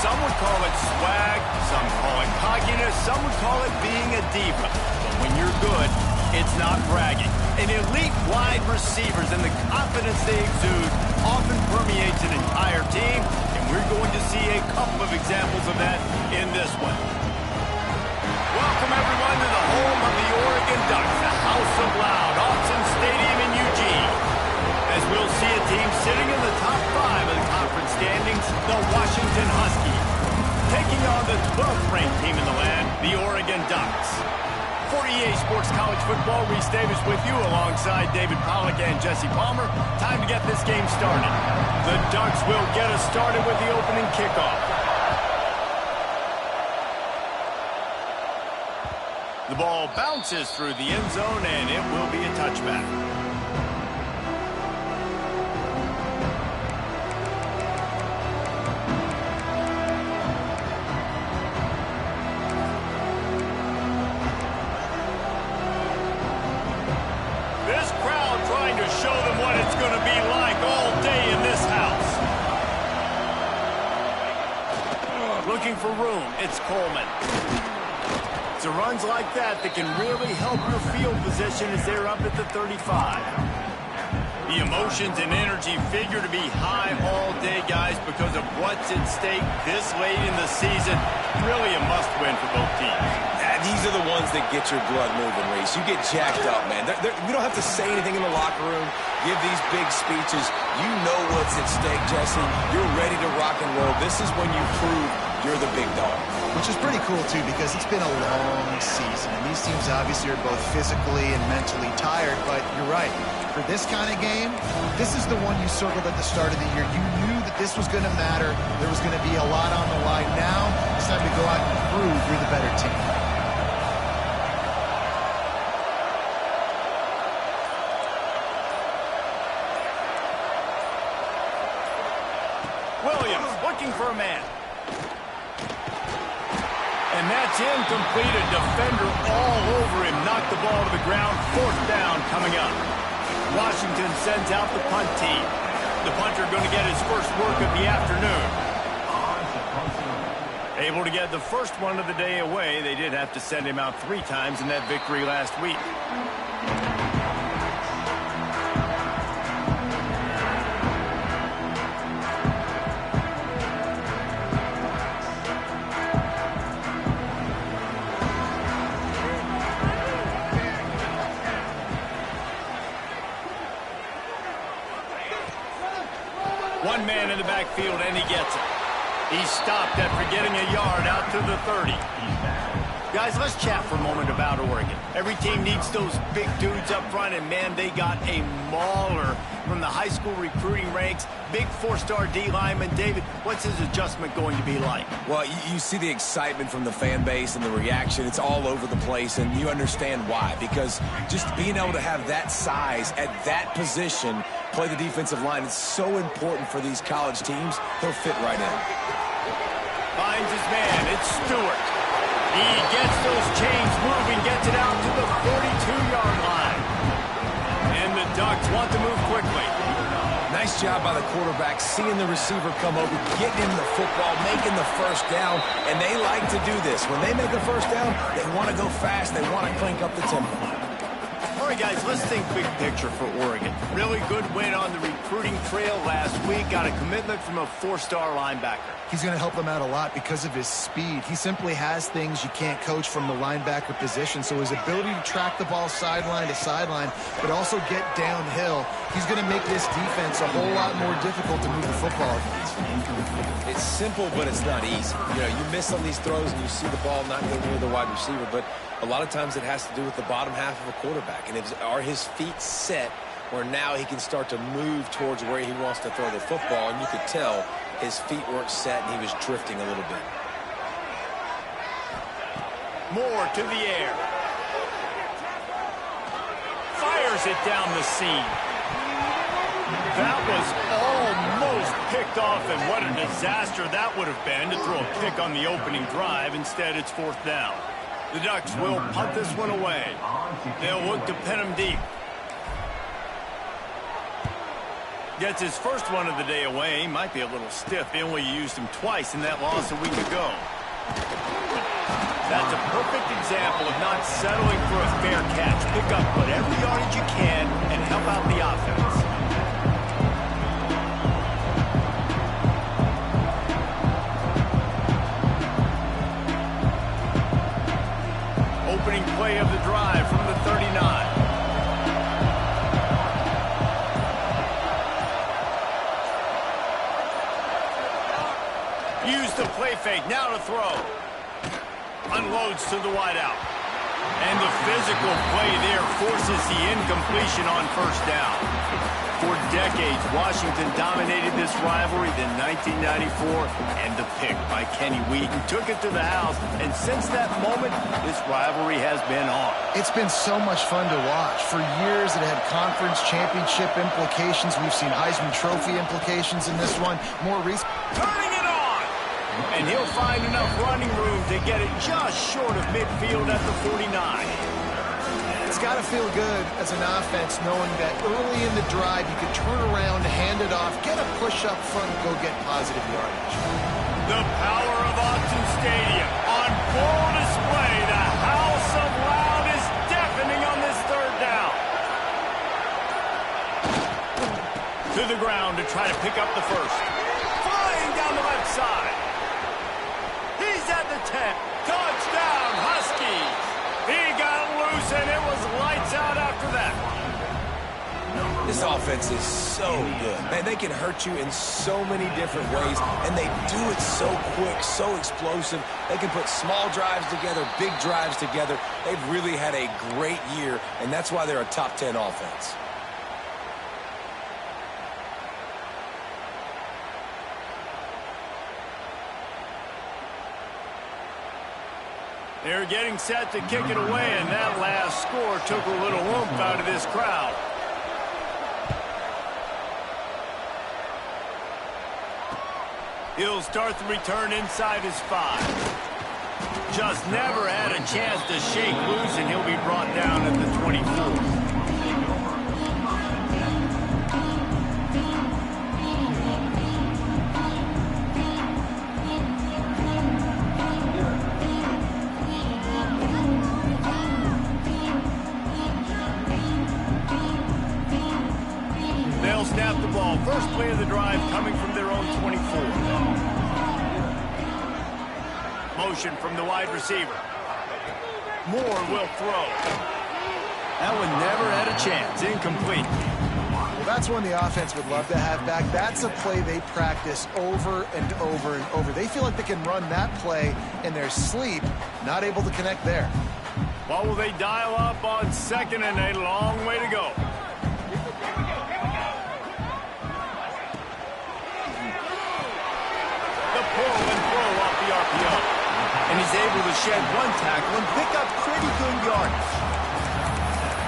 Some would call it swag, some call it cockiness, some would call it being a diva. But when you're good, it's not bragging. An elite wide receivers and the confidence they exude often permeates an entire team, and we're going to see a couple of examples of that in this one. Welcome, everyone, to the home of the Oregon Ducks, the House of Loud, Autzen Stadium in Eugene. As we'll see a team sitting in the top 5 of the conference standings, the Washington Huskies, taking on the 12th-ranked team in the land, the Oregon Ducks. For EA Sports College Football, Reese Davis with you alongside David Pollack and Jesse Palmer. Time to get this game started. The Ducks will get us started with the opening kickoff. The ball bounces through the end zone, and it will be a touchback. Looking for room, it's Coleman. It's runs like that can really help your field position as they're up at the 35. The emotions and energy figure to be high all day, guys, because of what's at stake this late in the season. Really a must-win for both teams. These are the ones that get your blood moving, Reese. You get jacked up, man. We don't have to say anything in the locker room, give these big speeches. You know what's at stake, Jesse. You're ready to rock and roll. This is when you prove you're the big dog. Which is pretty cool, too, because it's been a long season. And these teams obviously are both physically and mentally tired. But you're right. For this kind of game, this is the one you circled at the start of the year. You knew that this was going to matter. There was going to be a lot on the line. Now it's time to go out and prove you're the better team. Williams looking for a man. And that's incomplete. A defender all over him. Knocked the ball to the ground. 4th down coming up. Washington sends out the punt team. The punter going to get his first work of the afternoon. Able to get the first one of the day away. They did have to send him out 3 times in that victory last week. One man in the backfield, and he gets it. He stopped after getting a yard out to the 30. Guys, let's chat for a moment about Oregon. Every team needs those big dudes up front, and, man, they got a mauler from the high school recruiting ranks. Big 4-star D lineman. David, what's his adjustment going to be like? Well, you see the excitement from the fan base and the reaction. It's all over the place, and you understand why. Because just being able to have that size at that position, play the defensive line, it's so important for these college teams. He'll fit right in. Finds his man. It's Stewart. He gets those chains moving, gets it out to the 42-yard line. And the Ducks want to move quickly. Nice job by the quarterback, seeing the receiver come over, getting him the football, making the first down, and they like to do this. When they make a first down, they want to go fast, they want to crank up the tempo. All right, guys, let's think big picture for Oregon. Really good win on the recruiting trail last week. Got a commitment from a 4-star linebacker. He's going to help them out a lot because of his speed. He simply has things you can't coach from the linebacker position. So his ability to track the ball sideline to sideline, but also get downhill, he's going to make this defense a whole lot more difficult to move the football against. It's simple, but it's not easy. You know, you miss on these throws and you see the ball not go near the wide receiver, but a lot of times it has to do with the bottom half of a quarterback. And are his feet set where now he can start to move towards where he wants to throw the football, and you could tell his feet weren't set and he was drifting a little bit. More to the air. Fires it down the seam. That was almost picked off, and what a disaster that would have been to throw a pick on the opening drive. Instead, it's 4th down. The Ducks will punt this one away. They'll look to pin him deep. Gets his first one of the day away. He might be a little stiff. They only used him twice in that loss a week ago. That's a perfect example of not settling for a fair catch. Pick up whatever yardage you can and help out the offense. Opening play of the drive from the 39. Use the play fake, now to throw. Unloads to the wideout. And the physical play there forces the incompletion on first down. For decades, Washington dominated this rivalry. Then 1994, and the pick by Kenny Wheaton took it to the house. And since that moment, this rivalry has been on. It's been so much fun to watch. For years, it had conference championship implications. We've seen Heisman Trophy implications in this one. More recent. Turning it on! And he'll find enough running room to get it just short of midfield at the 49. It's got to feel good as an offense knowing that early in the drive you could turn around, hand it off, get a push up front, and go get positive yardage. The power of Autzen Stadium on full display. The house of loud is deafening on this third down. To the ground to try to pick up the first. Flying down the left side. He's at the 10. Touchdown, Huskies. He got loose, and it was lights out after that. This offense is so good. Man, they can hurt you in so many different ways, and they do it so quick, so explosive. They can put small drives together, big drives together. They've really had a great year, and that's why they're a top 10 offense. They're getting set to kick it away, and that last score took a little oomph out of this crowd. He'll start the return inside his 5. Just never had a chance to shake loose, and he'll be brought down at the 24. Snap the ball. First play of the drive coming from their own 24. Motion from the wide receiver. Moore will throw. That one never had a chance. Incomplete. Well, that's one the offense would love to have back. That's a play they practice over and over and over. They feel like they can run that play in their sleep. Not able to connect there. What will they dial up on second and a long way to go? And he's able to shed one tackle and pick up pretty good yardage.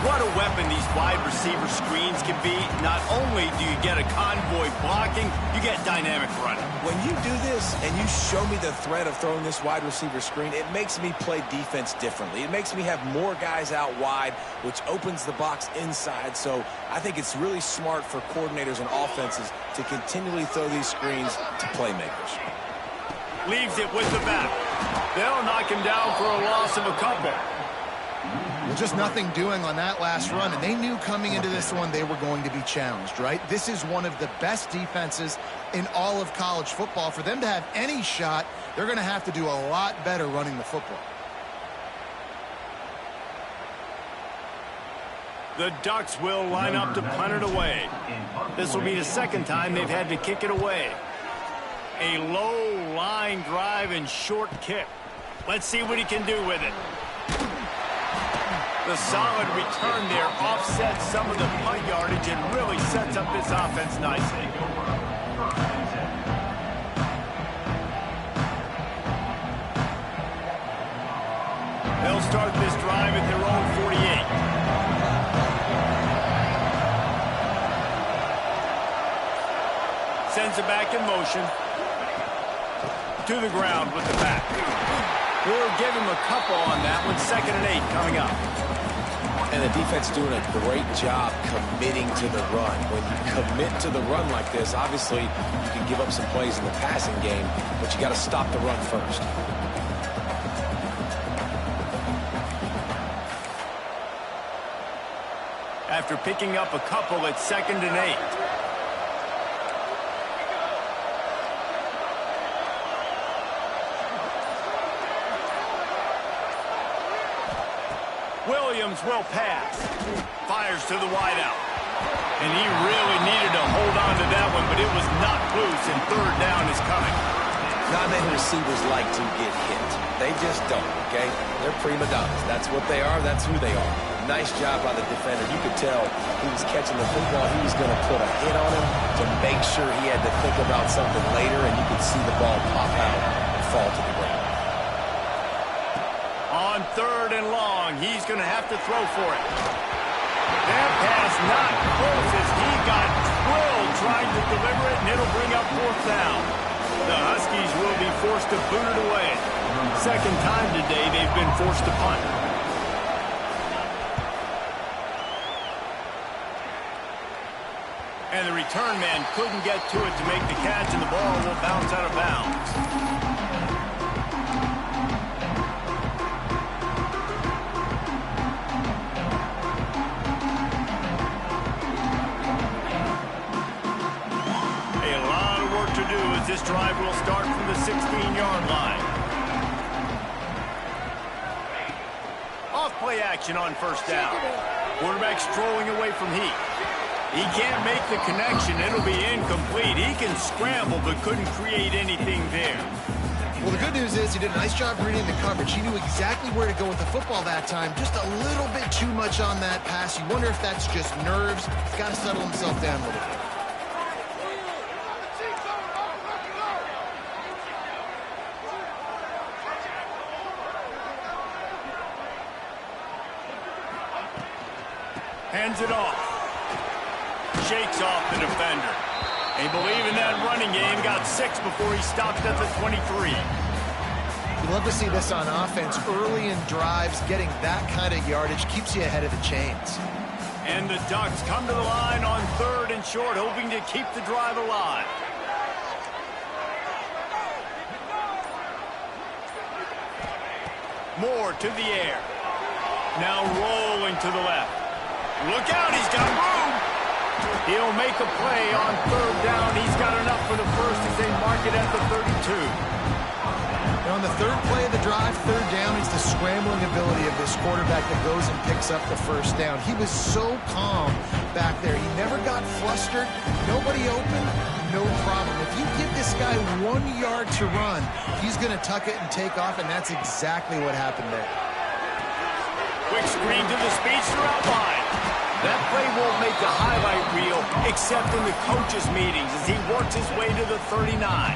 What a weapon these wide receiver screens can be. Not only do you get a convoy blocking, you get dynamic running. When you do this and you show me the threat of throwing this wide receiver screen, it makes me play defense differently. It makes me have more guys out wide, which opens the box inside. So I think it's really smart for coordinators and offenses to continually throw these screens to playmakers. Leaves it with the back. They'll knock him down for a loss of a couple. Well, just nothing doing on that last run, and they knew coming into this one they were going to be challenged, right? This is one of the best defenses in all of college football. For them to have any shot, they're going to have to do a lot better running the football. The Ducks will line up to punt it away. This will be the second time they've had to kick it away. A low line drive and short kick. Let's see what he can do with it. The solid return there offsets some of the punt yardage and really sets up this offense nicely. They'll start this drive at their own 48. Sends it back in motion. To the ground with the back. We'll give him a couple on that one. 2nd and 8 coming up. And the defense doing a great job committing to the run. When you commit to the run like this, obviously you can give up some plays in the passing game, but you got to stop the run first. After picking up a couple, it's 2nd and 8. Williams will pass. Fires to the wideout. And he really needed to hold on to that one, but it was not loose, and 3rd down is coming. Not many receivers like to get hit. They just don't, okay? They're prima donnas. That's what they are. That's who they are. Nice job by the defender. You could tell he was catching the football. He was going to put a hit on him to make sure he had to think about something later, and you could see the ball pop out and fall to the ground. On 3rd and long, he's going to have to throw for it. That pass not close as he got drilled trying to deliver it, and it'll bring up 4th down. The Huskies will be forced to boot it away. 2nd time today they've been forced to punt. And the return man couldn't get to it to make the catch, and the ball will bounce out of bounds. This drive will start from the 16-yard line. Off play action on 1st down. Quarterback strolling away from Heath. He can't make the connection. It'll be incomplete. He can scramble but couldn't create anything there. Well, the good news is he did a nice job reading the coverage. He knew exactly where to go with the football that time. Just a little bit too much on that pass. You wonder if that's just nerves. He's got to settle himself down a little bit. Hands it off. Shakes off the defender. They believe in that running game. Got 6 before he stopped at the 23. You love to see this on offense. Early in drives, getting that kind of yardage keeps you ahead of the chains. And the Ducks come to the line on 3rd and short, hoping to keep the drive alive. Moore to the air. Now rolling to the left. Look out, he's got room. He'll make a play on 3rd down. He's got enough for the first as they mark it at the 32. Now on the 3rd play of the drive, 3rd down, it's the scrambling ability of this quarterback that goes and picks up the 1st down. He was so calm back there. He never got flustered. Nobody open, no problem. If you give this guy 1 yard to run, he's going to tuck it and take off, and that's exactly what happened there. Quick screen to the speedster outline. That play won't make the highlight reel except in the coaches' meetings as he works his way to the 39.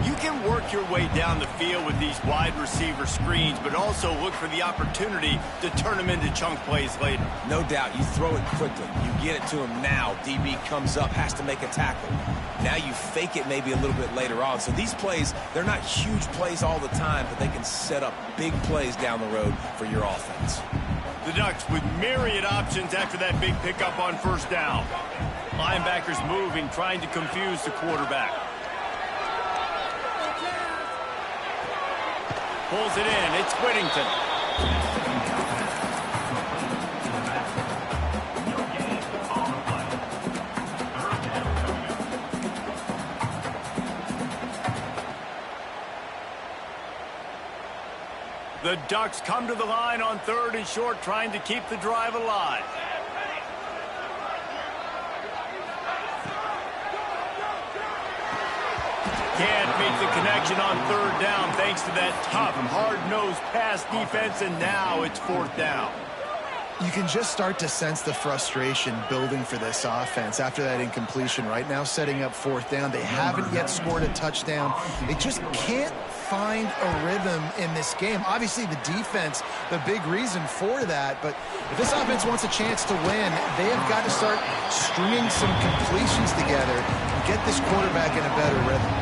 You can work your way down the field with these wide receiver screens, but also look for the opportunity to turn them into chunk plays later. No doubt. You throw it quickly. You get it to him now. DB comes up, has to make a tackle. Now you fake it maybe a little bit later on. So these plays, they're not huge plays all the time, but they can set up big plays down the road for your offense. The Ducks with myriad options after that big pickup on 1st down. Linebackers moving, trying to confuse the quarterback. Pulls it in. It's Whittington. The Ducks come to the line on 3rd and short, trying to keep the drive alive. Can't make the connection on 3rd down thanks to that tough, hard-nosed pass defense, and now it's 4th down. You can just start to sense the frustration building for this offense after that incompletion. Right now, setting up 4th down. They haven't yet scored a touchdown. They just can't find a rhythm in this game. Obviously, the defense, the big reason for that. But if this offense wants a chance to win, they have got to start stringing some completions together and get this quarterback in a better rhythm.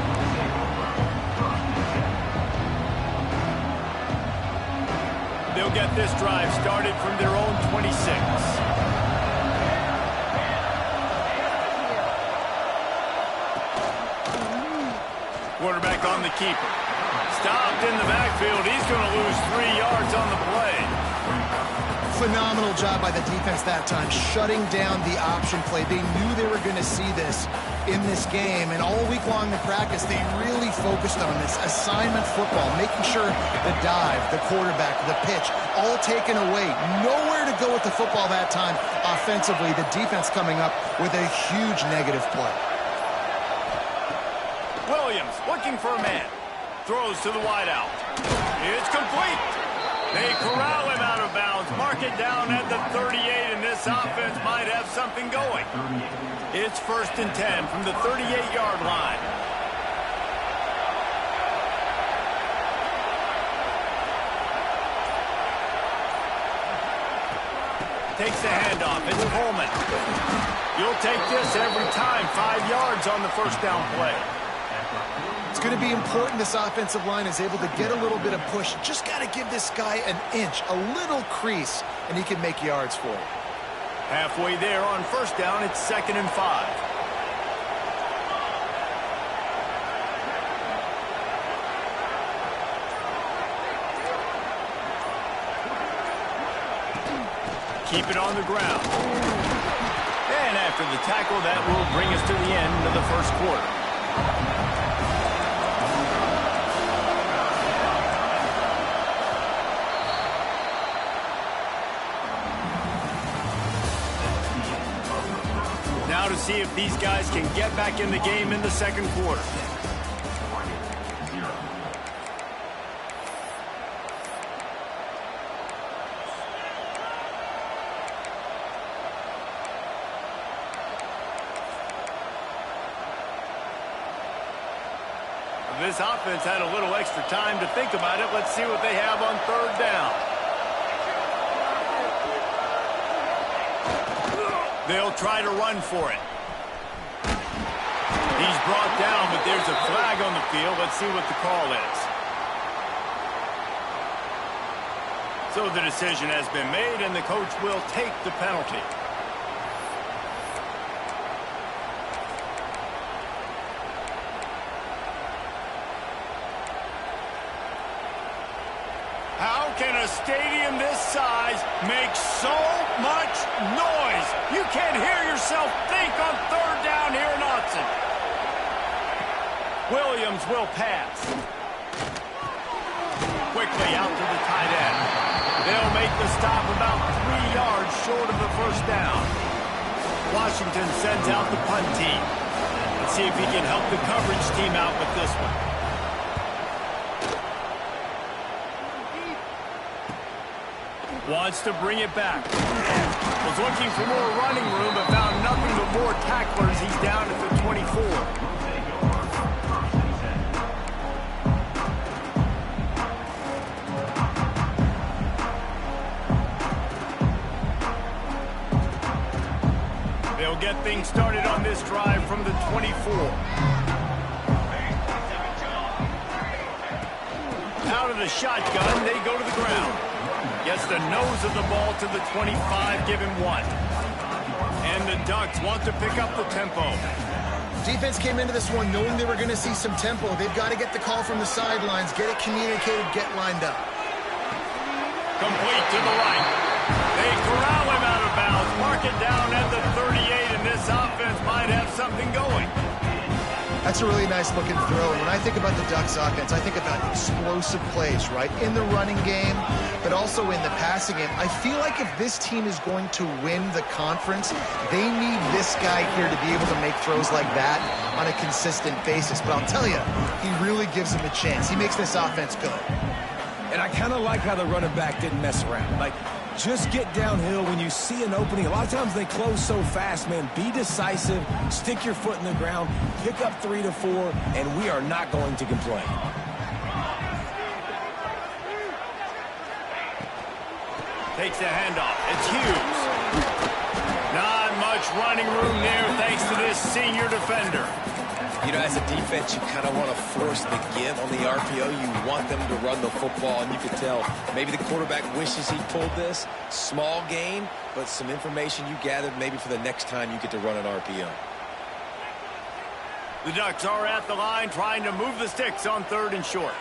They'll get this drive started from their own 26. Quarterback on the keeper. Stopped in the backfield. He's going to lose 3 yards on the play. Phenomenal job by the defense that time, shutting down the option play. They knew they were going to see this in this game, and all week long in practice, they really focused on this assignment football, making sure the dive, the quarterback, the pitch, all taken away. Nowhere to go with the football that time offensively. The defense coming up with a huge negative play. Williams looking for a man. Throws to the wideout. It's complete. They corral him out of bounds. Mark it down at the 38, and this offense might have something going. It's 1st and 10 from the 38-yard line. Takes the handoff. It's Coleman. You'll take this every time. 5 yards on the first down play. It's going to be important this offensive line is able to get a little bit of push. Just got to give this guy an inch, a little crease, and he can make yards for it. Halfway there on first down, it's 2nd and 5. Keep it on the ground. And after the tackle, that will bring us to the end of the first quarter. Now to see if these guys can get back in the game in the second quarter. This offense had a little extra time to think about it. Let's see what they have on 3rd down. They'll try to run for it. He's brought down, but there's a flag on the field. Let's see what the call is. So the decision has been made, and the coach will take the penalty. How can a stadium this size make so much noise? You can't hear yourself think on 3rd down here in Austin. Williams will pass. Quickly out to the tight end. They'll make the stop about 3 yards short of the first down. Washington sends out the punt team. Let's see if he can help the coverage team out with this one. Wants to bring it back. Was looking for more running room, but found nothing but more tacklers. He's down at the 24. They'll get things started on this drive from the 24. Out of the shotgun, they go to the ground. Gets the nose of the ball to the 25, give him 1. And the Ducks want to pick up the tempo. Defense came into this one knowing they were going to see some tempo. They've got to get the call from the sidelines, get it communicated, get lined up. Complete to the right. They corral him out of bounds, mark it down at the 38, and this offense might have something going. That's a really nice looking throw. And when I think about the Ducks offense, I think about explosive plays, right? In the running game, but also in the passing game. I feel like if this team is going to win the conference, they need this guy here to be able to make throws like that on a consistent basis. But I'll tell you, he really gives them a chance. He makes this offense go. And I kind of like how the running back didn't mess around. Like, just get downhill when you see an opening. A lot of times they close so fast, man. Be decisive, stick your foot in the ground, pick up 3 to 4, and we are not going to complain. Takes the handoff. It's Hughes. Not much running room there thanks to this senior defender. You know, as a defense, you kind of want to force the give on the RPO. You want them to run the football, and you can tell maybe the quarterback wishes he pulled this. Small gain, but some information you gathered maybe for the next time you get to run an RPO. The Ducks are at the line trying to move the sticks on 3rd and short.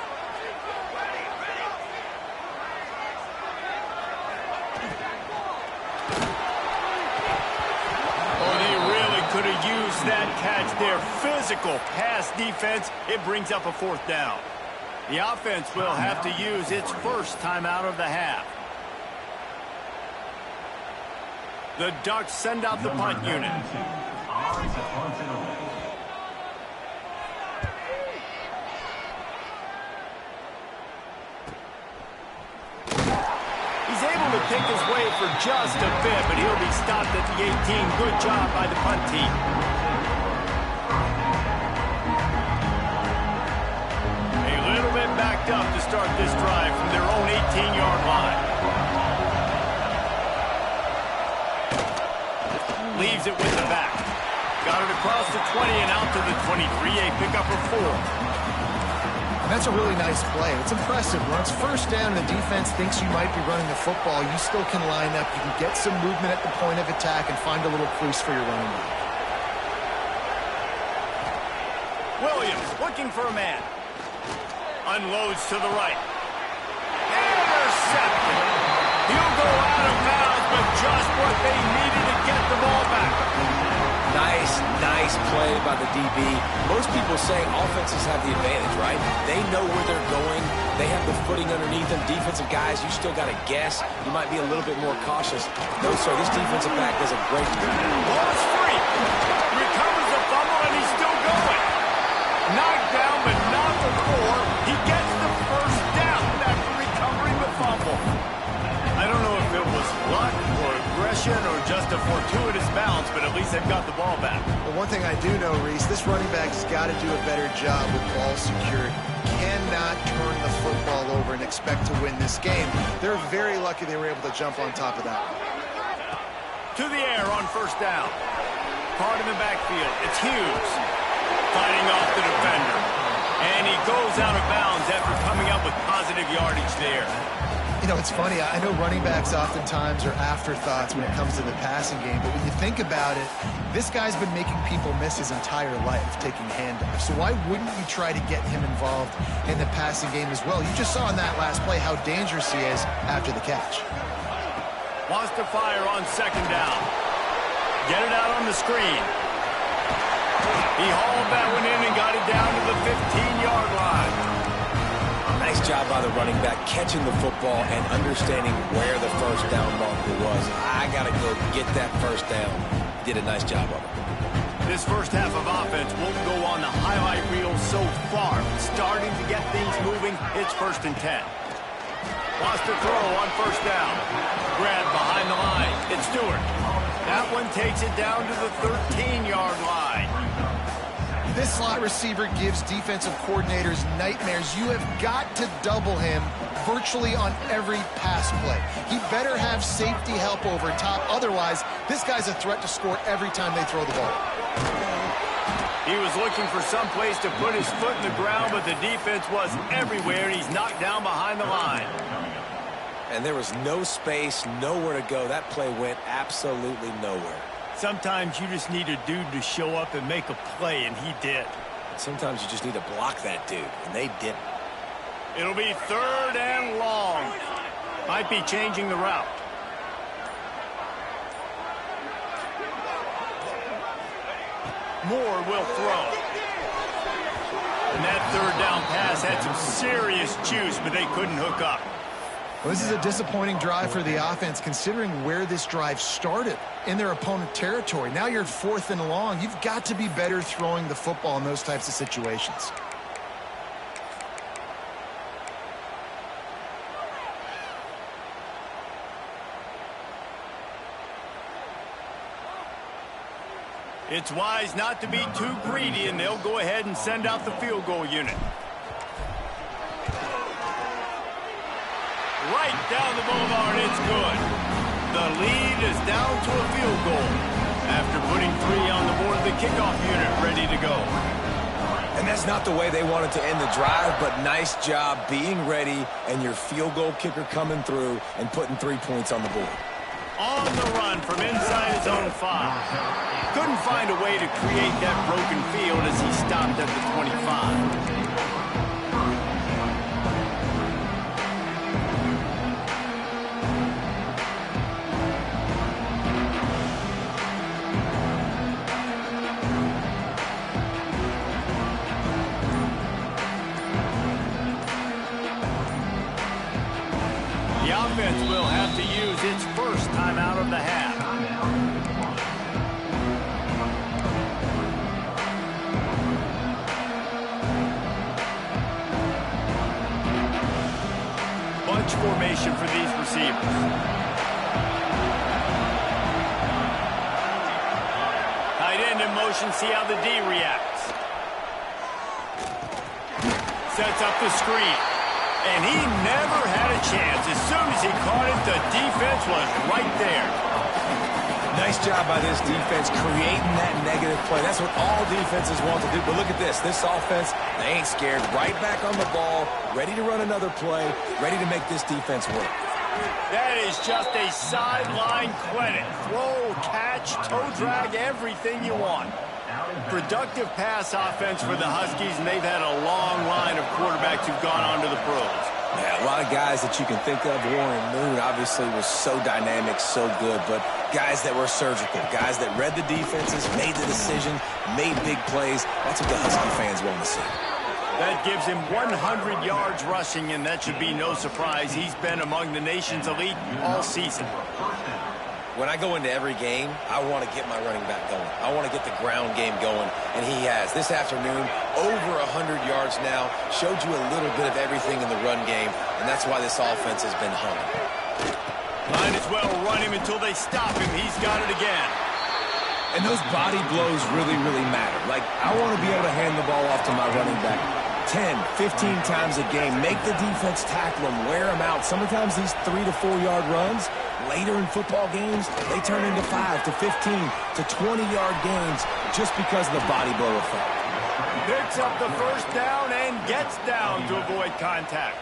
Could have used that catch there. Physical pass defense. It brings up a 4th down. The offense will have to use its first timeout of the half. The Ducks send out the punt unit. He's able to pick his way for just a bit, but he'll be stopped at the 18. Good job by the punt team. A little bit backed up to start this drive from their own 18-yard line. Leaves it with the back. Got it across the 20 and out to the 23. A pickup of 4. That's a really nice play. It's impressive. When it's first down and the defense thinks you might be running the football, you still can line up. You can get some movement at the point of attack and find a little crease for your running back. Williams looking for a man. Unloads to the right. Intercepted. He'll go out of bounds, but just what they needed to get the ball back. Nice play by the DB. Most people say offenses have the advantage, right? They know where they're going. They have the footing underneath them. Defensive guys, you still got to guess. You might be a little bit more cautious. No, sir, this defensive back does a great job. Ball is free. Recovers the fumble, and he's still going. Knocked down, but not before. He gets the first down after recovering the fumble. I don't know if it was luck or aggression or just a fortuitous bounce, but at least they've got the ball back. Well, one thing I do know, Reese, this running back's got to do a better job with ball security. Cannot turn the football over and expect to win this game. They're very lucky they were able to jump on top of that one. To the air on 1st down. Caught in the backfield. It's Hughes fighting off the defender. And he goes out of bounds after coming up with positive yardage there. You know, it's funny. I know running backs oftentimes are afterthoughts when it comes to the passing game, but when you think about it, this guy's been making people miss his entire life taking handoffs. So why wouldn't you try to get him involved in the passing game as well? You just saw in that last play how dangerous he is after the catch. Wants to fire on 2nd down. Get it out on the screen. He hauled that one in and got it down to the 15-yard line. Nice job by the running back catching the football and understanding where the 1st down marker was. I got to go get that 1st down. He did a nice job of it. This first half of offense won't go on the highlight reel so far. Starting to get things moving. It's 1st and 10. Wants to throw on 1st down. Grab behind the line. It's Stewart. That one takes it down to the 13-yard line. This slot receiver gives defensive coordinators nightmares. You have got to double him virtually on every pass play. He better have safety help over top. Otherwise, this guy's a threat to score every time they throw the ball. He was looking for some place to put his foot in the ground, but the defense was everywhere, and he's knocked down behind the line. And there was no space, nowhere to go. That play went absolutely nowhere. Sometimes you just need a dude to show up and make a play, and he did. Sometimes you just need to block that dude, and they didn't. It'll be 3rd and long. Might be changing the route. Moore will throw. And that 3rd down pass had some serious juice, but they couldn't hook up. Well, this is a disappointing drive for the offense, considering where this drive started in their opponent territory. Now you're 4th and long. You've got to be better throwing the football in those types of situations. It's wise not to be too greedy, and they'll go ahead and send out the field goal unit. Right down the boulevard, it's good. The lead is down to a field goal after putting 3 on the board. The kickoff unit ready to go. And that's not the way they wanted to end the drive, but nice job being ready and your field goal kicker coming through and putting 3 points on the board. On the run from inside his own 5. Couldn't find a way to create that broken field as he stopped at the 25. The offense will have to use its first timeout of the half. Bunch formation for these receivers. Tight end in motion, see how the D reacts. Sets up the screen. And he never had a chance. As soon as he caught it, the defense was right there. Nice job by this defense creating that negative play. That's what all defenses want to do. But look at this. This offense, they ain't scared. Right back on the ball, ready to run another play, ready to make this defense work. That is just a sideline clinic. Throw, catch, toe drag, everything you want. Productive pass offense for the Huskies, and they've had a long line of quarterbacks who've gone on to the pros. Yeah, a lot of guys that you can think of. Warren Moon obviously was so dynamic, so good, but guys that were surgical, guys that read the defenses, made the decision, made big plays. That's what the Husky fans want to see. That gives him 100 yards rushing, and that should be no surprise. He's been among the nation's elite all season. When I go into every game, I want to get my running back going. I want to get the ground game going, and he has. This afternoon, over 100 yards now, showed you a little bit of everything in the run game, and that's why this offense has been hung. Might as well run him until they stop him. He's got it again. And those body blows really, really matter. Like, I want to be able to hand the ball off to my running back 10, 15 times a game. Make the defense tackle him, wear him out. Sometimes these 3 to 4 yard runs, later in football games, they turn into 5 to 15 to 20-yard gains just because of the body blow effect. Picks up the first down and gets down to avoid contact.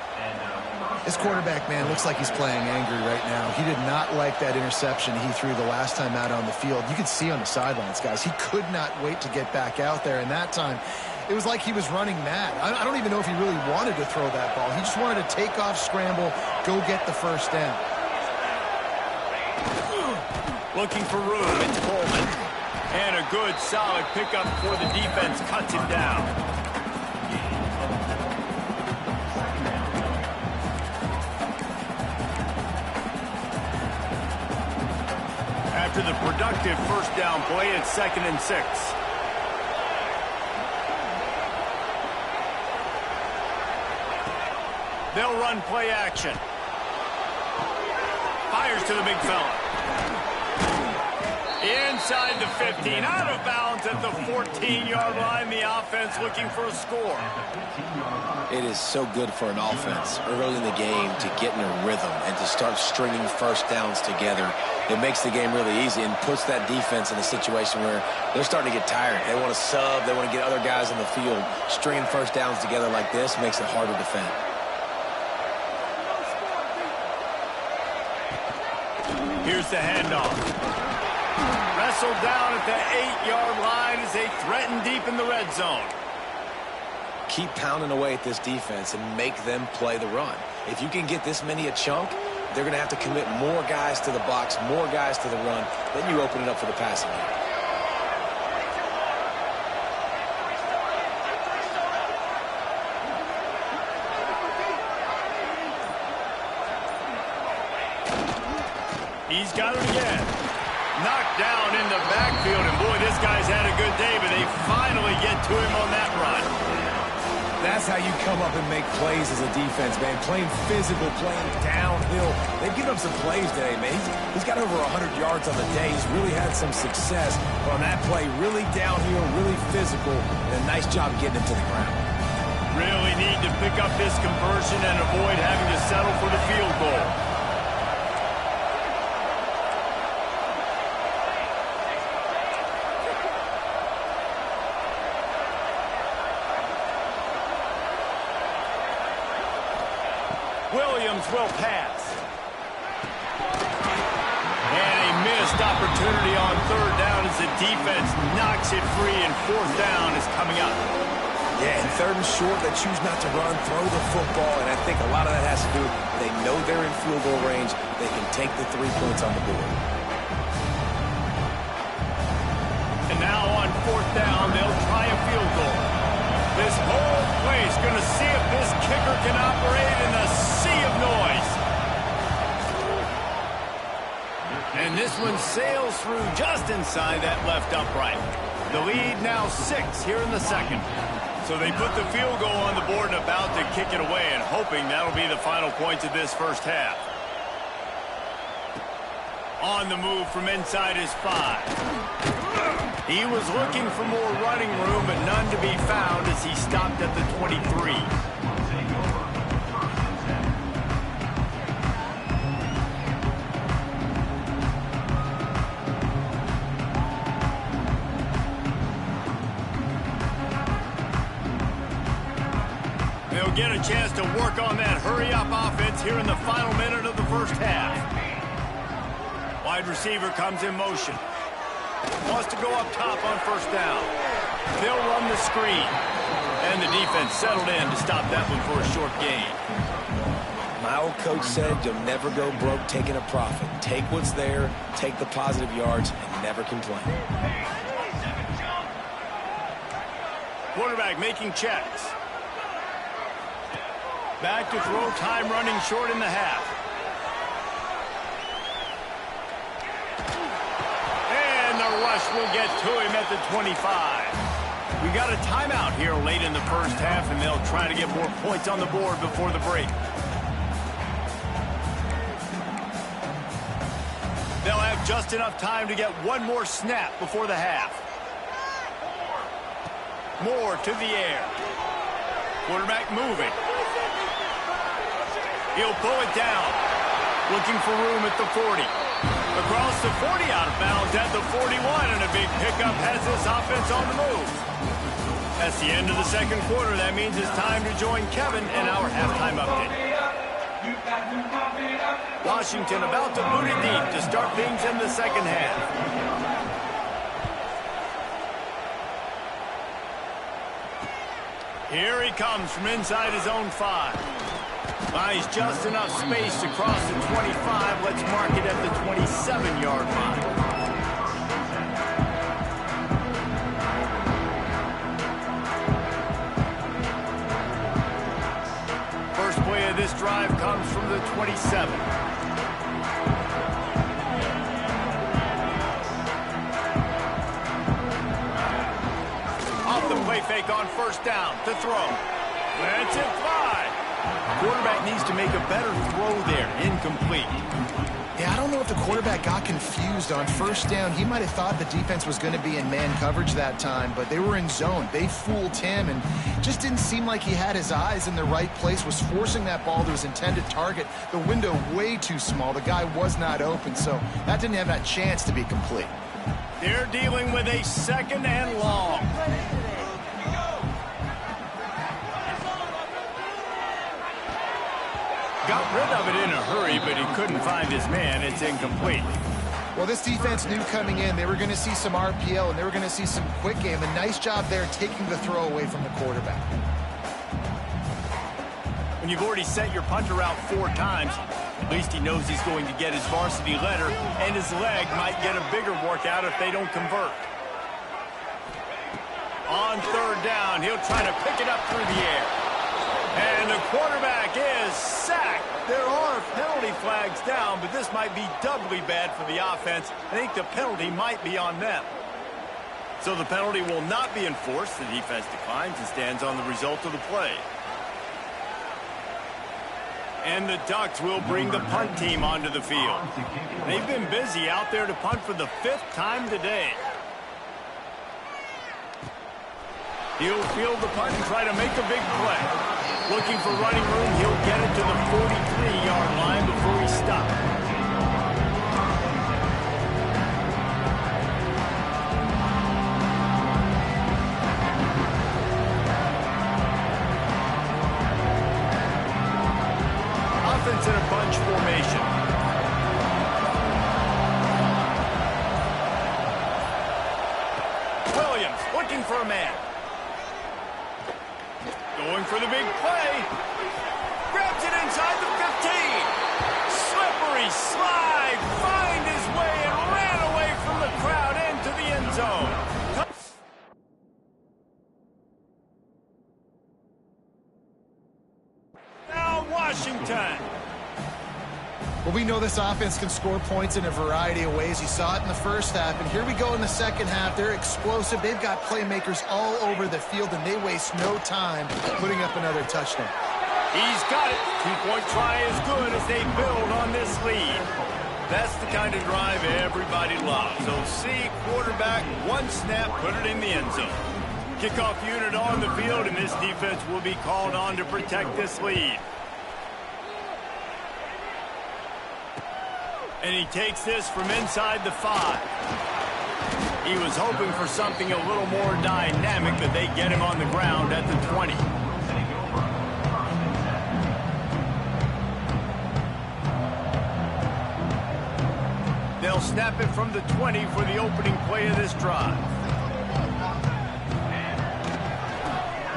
This quarterback, man, looks like he's playing angry right now. He did not like that interception he threw the last time out on the field. You could see on the sidelines, guys, he could not wait to get back out there. And that time, it was like he was running mad. I don't even know if he really wanted to throw that ball. He just wanted to take off, scramble, go get the first down. Looking for room, it's Coleman. And a good, solid pickup before the defense cuts him down. After the productive first down play, it's 2nd and 6. They'll run play action. Fires to the big fella. Inside the 15, out of bounds at the 14-yard line. The offense looking for a score. It is so good for an offense early in the game to get in a rhythm and to start stringing first downs together. It makes the game really easy and puts that defense in a situation where they're starting to get tired. They want to sub. They want to get other guys in the field. Stringing first downs together like this makes it hard to defend. Here's the handoff. Wrestled down at the 8-yard line as they threaten deep in the red zone. Keep pounding away at this defense and make them play the run. If you can get this many a chunk, they're going to have to commit more guys to the box, more guys to the run. Then you open it up for the passing game. He's got it again. Knocked down in the backfield, and boy, this guy's had a good day, but they finally get to him on that run. That's how you come up and make plays as a defense, man. Playing physical, playing downhill. They've given up some plays today, man. He's got over 100 yards on the day. He's really had some success. But on that play, really downhill, really physical, and a nice job getting him to the ground. Really need to pick up this conversion and avoid having to settle for the field goal. Williams will pass. And a missed opportunity on third down as the defense knocks it free, and fourth down is coming up. Yeah, and third and short, they choose not to run, throw the football, and I think a lot of that has to do with they know they're in field goal range. They can take the 3 points on the board. And now on fourth down, they'll try a field goal. This whole place going to see if this kicker can operate in a sea of noise. And this one sails through just inside that left upright. The lead now 6 here in the second. So they put the field goal on the board and about to kick it away, and hoping that'll be the final points of this first half. On the move from inside his 5. He was looking for more running room, but none to be found as he stopped at the 23. They'll get a chance to work on that hurry-up offense here in the final minute of the first half. Wide receiver comes in motion. Wants to go up top on first down. They'll run the screen. And the defense settled in to stop that one for a short gain. My old coach said you'll never go broke taking a profit. Take what's there, take the positive yards, and never complain. Quarterback making checks. Back to throw, time running short in the half. And the rush will get to him at the 25. We got a timeout here late in the first half, and they'll try to get more points on the board before the break. They'll have just enough time to get one more snap before the half. Moore to the air. Quarterback moving. He'll pull it down. Looking for room at the 40. Across the 40, out of bounds at the 41, and a big pickup has this offense on the move. That's the end of the second quarter. That means it's time to join Kevin in our halftime update. Washington about to boot it deep to start things in the second half. Here he comes from inside his own 5. Buys just enough space to cross the 25. Let's mark it at the 27-yard line. First play of this drive comes from the 27. Off the play fake on first down to throw. That's it, fly. Quarterback needs to make a better throw there. Incomplete. Yeah, I don't know if the quarterback got confused on first down. He might have thought the defense was going to be in man coverage that time, but they were in zone. They fooled him, and just didn't seem like he had his eyes in the right place, was forcing that ball to his intended target. The window way too small. The guy was not open, so that didn't have that chance to be complete. They're dealing with a second and long. Got rid of it in a hurry, but he couldn't find his man. It's incomplete. Well, this defense knew coming in they were going to see some RPO and they were going to see some quick game. A nice job there taking the throw away from the quarterback. When you've already set your punter out 4 times, at least he knows he's going to get his varsity letter, and his leg might get a bigger workout if they don't convert. On third down, he'll try to pick it up through the air. And the quarterback is sacked. There are penalty flags down, but this might be doubly bad for the offense. I think the penalty might be on them. So the penalty will not be enforced. The defense declines and stands on the result of the play. And the Ducks will bring the punt team onto the field. They've been busy out there to punt for the 5th time today. He'll field the punt and try to make a big play. Looking for running room, he'll get it to the 43-yard line before he stops. defense in a bunch formation. Williams looking for a man. Going for the big play. Grabs it inside the 15. Slippery slide. Find his way and ran away from the crowd into the end zone. Now Washington. Well, we know this offense can score points in a variety of ways. You saw it in the first half, and here we go in the second half. They're explosive. They've got playmakers all over the field, and they waste no time putting up another touchdown. He's got it. Two-point try is good as they build on this lead. That's the kind of drive everybody loves. So see, quarterback, one snap, put it in the end zone. Kickoff unit on the field, and this defense will be called on to protect this lead. And he takes this from inside the 5. He was hoping for something a little more dynamic, but they get him on the ground at the 20. They'll snap it from the 20 for the opening play of this drive.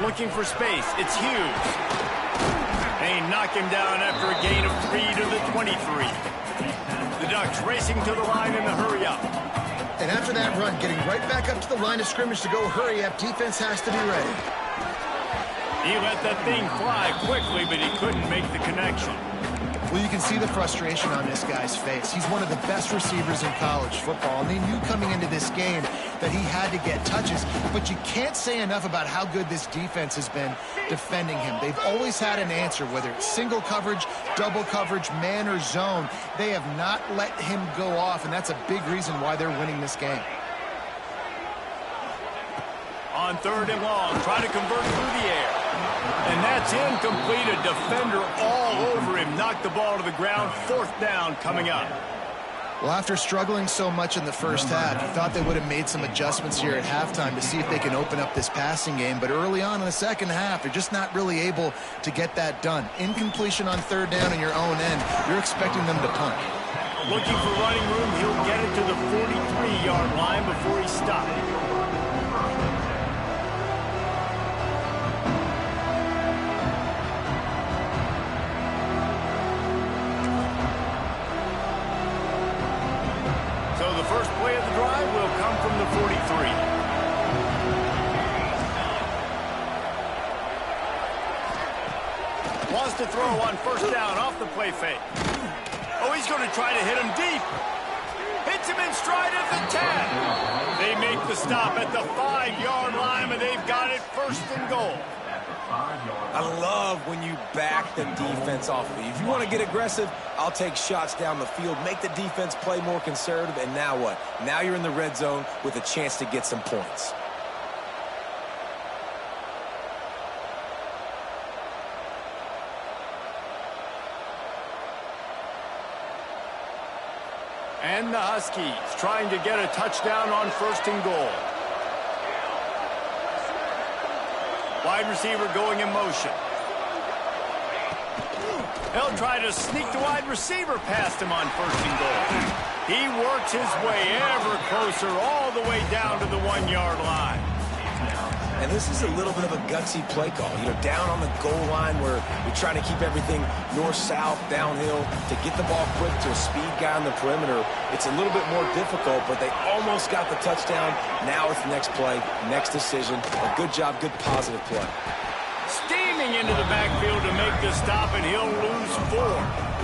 Looking for space. It's Hughes. They knock him down after a gain of 3 to the 23. The Ducks racing to the line in the hurry-up. And after that run, getting right back up to the line of scrimmage to go hurry-up, defense has to be ready. He let that thing fly quickly, but he couldn't make the connection. Well, you can see the frustration on this guy's face. He's one of the best receivers in college football, and they knew coming into this game that he had to get touches, but you can't say enough about how good this defense has been defending him. They've always had an answer, whether it's single coverage, double coverage, man or zone. They have not let him go off, and that's a big reason why they're winning this game. On 3rd and long, try to convert through the air. And that's incomplete. A defender all over him. Knocked the ball to the ground. 4th down coming up. Well, after struggling so much in the first half, you thought they would have made some adjustments here at halftime to see if they can open up this passing game. But early on in the second half, they're just not really able to get that done. Incompletion on 3rd down in your own end. You're expecting them to punt. Looking for running room. He'll get it to the 43-yard line before he stops. First play of the drive will come from the 43. Wants to throw on 1st down off the play fake. Oh, he's going to try to hit him deep. Hits him in stride at the 10. They make the stop at the 5-yard line, and they've got it 1st and goal. I love when you back the defense off of you. If you want to get aggressive, I'll take shots down the field, make the defense play more conservative, and now what? Now you're in the red zone with a chance to get some points. And the Huskies trying to get a touchdown on 1st and goal. Wide receiver going in motion. They'll try to sneak the wide receiver past him on 1st and goal. He works his way ever closer all the way down to the 1-yard line. And this is a little bit of a gutsy play call. You know, down on the goal line where you're trying to keep everything north-south, downhill, to get the ball quick to a speed guy on the perimeter. It's a little bit more difficult, but they almost got the touchdown. Now it's the next play, next decision. A good job, good positive play. Steaming into the backfield to make the stop, and he'll lose 4.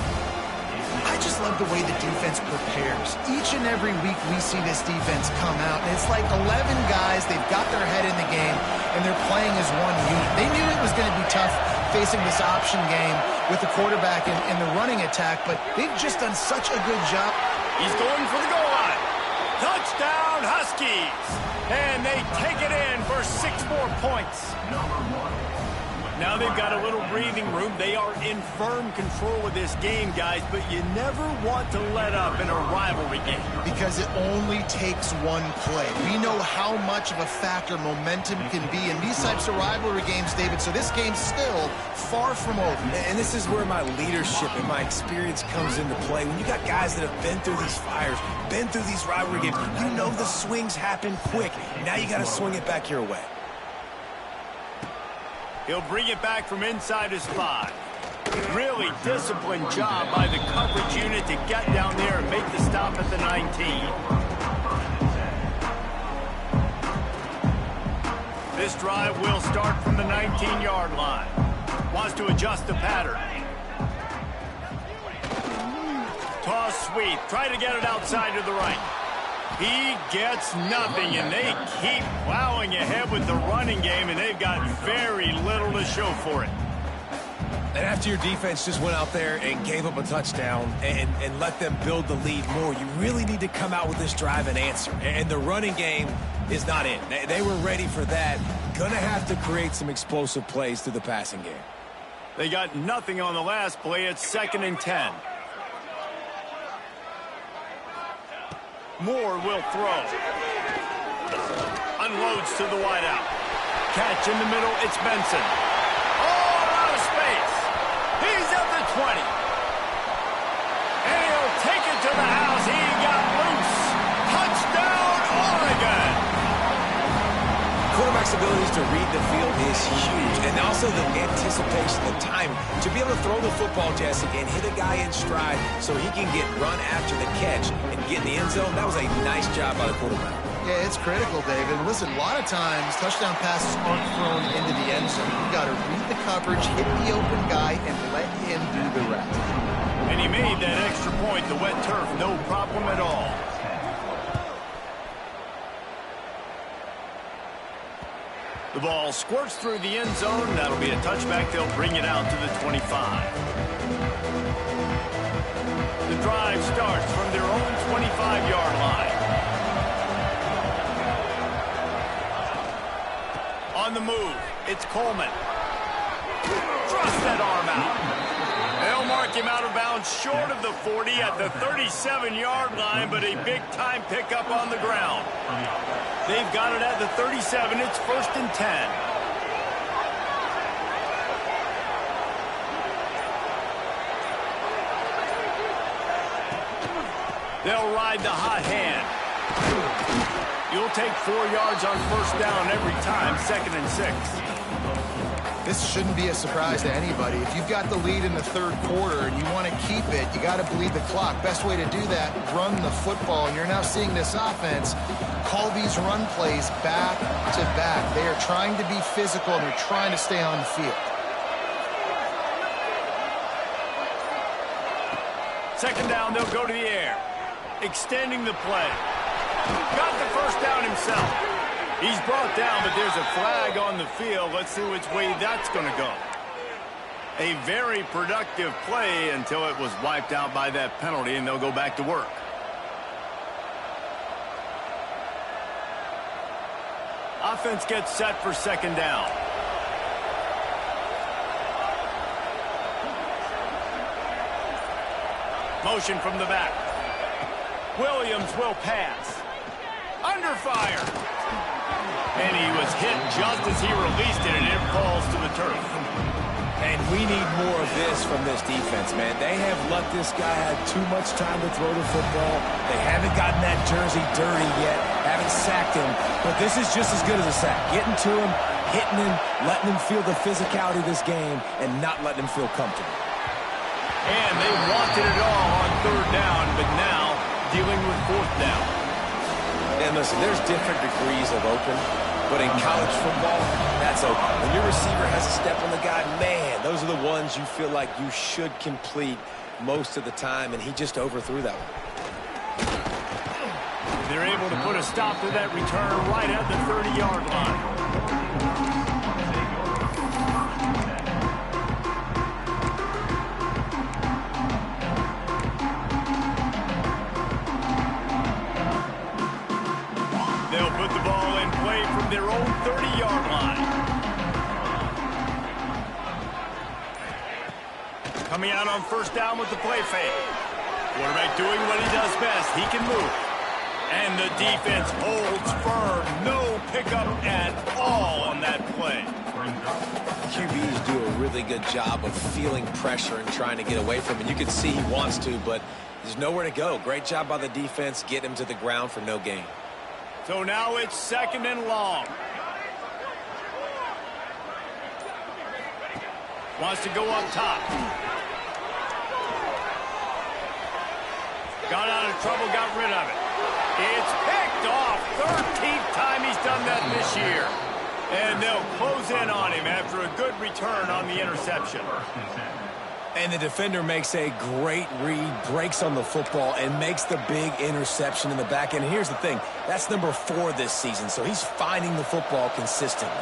I just love the way the defense prepares. Each and every week we see this defense come out, and it's like 11 guys. They've got their head in the game, and they're playing as one unit. They knew it was going to be tough facing this option game with the quarterback and the running attack, but they've just done such a good job. He's going for the goal line. Touchdown, Huskies. And they take it in for 6 more points. Now they've got a little breathing room. They are in firm control of this game, guys, but you never want to let up in a rivalry game. Because it only takes one play. We know how much of a factor momentum can be in these types of rivalry games, David, so this game's still far from over. And this is where my leadership and my experience comes into play. When you got guys that have been through these fires, been through these rivalry games, you know the swings happen quick. Now you got to swing it back your way. He'll bring it back from inside his 5. Really disciplined job by the coverage unit to get down there and make the stop at the 19. This drive will start from the 19-yard line. Wants to adjust the pattern. Toss sweep. Try to get it outside to the right. He gets nothing, and they keep plowing ahead with the running game, and they've got very little to show for it. And after your defense just went out there and gave up a touchdown and let them build the lead more, you really need to come out with this drive and answer. And the running game is not in. They were ready for that. Gonna have to create some explosive plays through the passing game. They got nothing on the last play. It's 2nd and 10. Moore will throw. Unloads to the wideout. Catch in the middle. It's Benson. Oh, out of space. He's at the 20. And he'll take it to the house. He got loose. Touchdown, Oregon. Quarterback's abilities to read the field is huge. And also the anticipation, the time to be able to throw the football, Jesse, and hit a guy in stride so he can get run after the catch and get in the end zone. That was a nice job by the quarterback. Yeah, it's critical, David. Listen, a lot of times touchdown passes aren't thrown into the end zone. You've got to read the coverage, hit the open guy, and let him do the rest. And he made that extra point, the wet turf, no problem at all. The ball squirts through the end zone. That'll be a touchback. They'll bring it out to the 25. The drive starts from their own 25-yard line. On the move, it's Coleman. Thrust that arm out. They'll mark him out of bounds short of the 40 at the 37-yard line, but a big-time pickup on the ground. They've got it at the 37. It's 1st and 10. They'll ride the hot hand. You'll take 4 yards on 1st down every time, 2nd and 6. This shouldn't be a surprise to anybody. If you've got the lead in the 3rd quarter and you want to keep it, you got to bleed the clock. Best way to do that, run the football. And you're now seeing this offense call these run plays back to back. They are trying to be physical, and they're trying to stay on the field. 2nd down, they'll go to the air. Extending the play. Got the 1st down himself. He's brought down, but there's a flag on the field. Let's see which way that's going to go. A very productive play until it was wiped out by that penalty, and they'll go back to work. Offense gets set for 2nd down. Motion from the back. Williams will pass. Under fire. And he was hit just as he released it, and it falls to the turf. And we need more of this from this defense, man. They have let this guy have too much time to throw the football. They haven't gotten that jersey dirty yet, haven't sacked him. But this is just as good as a sack. Getting to him, hitting him, letting him feel the physicality of this game, and not letting him feel comfortable. And they wanted it all on 3rd down, but now dealing with 4th down. And listen, there's different degrees of open, but in college football, that's open. When your receiver has a step on the guy, man, those are the ones you feel like you should complete most of the time, and he just overthrew that one. They're able to put a stop to that return right at the 30-yard line. They'll put the ball in play from their own 30-yard line. Coming out on first down with the play fake. Quarterback doing what he does best. He can move. And the defense holds firm. No pickup at all on that play. QBs do a really good job of feeling pressure and trying to get away from it. You can see he wants to, but there's nowhere to go. Great job by the defense. Get him to the ground for no gain. So now it's 2nd and long. Wants to go up top. Got out of trouble, got rid of it. It's picked off. 13th time he's done that this year. And they'll close in on him after a good return on the interception. And the defender makes a great read, breaks on the football, and makes the big interception in the back end. And here's the thing, that's number 4 this season, so he's finding the football consistently.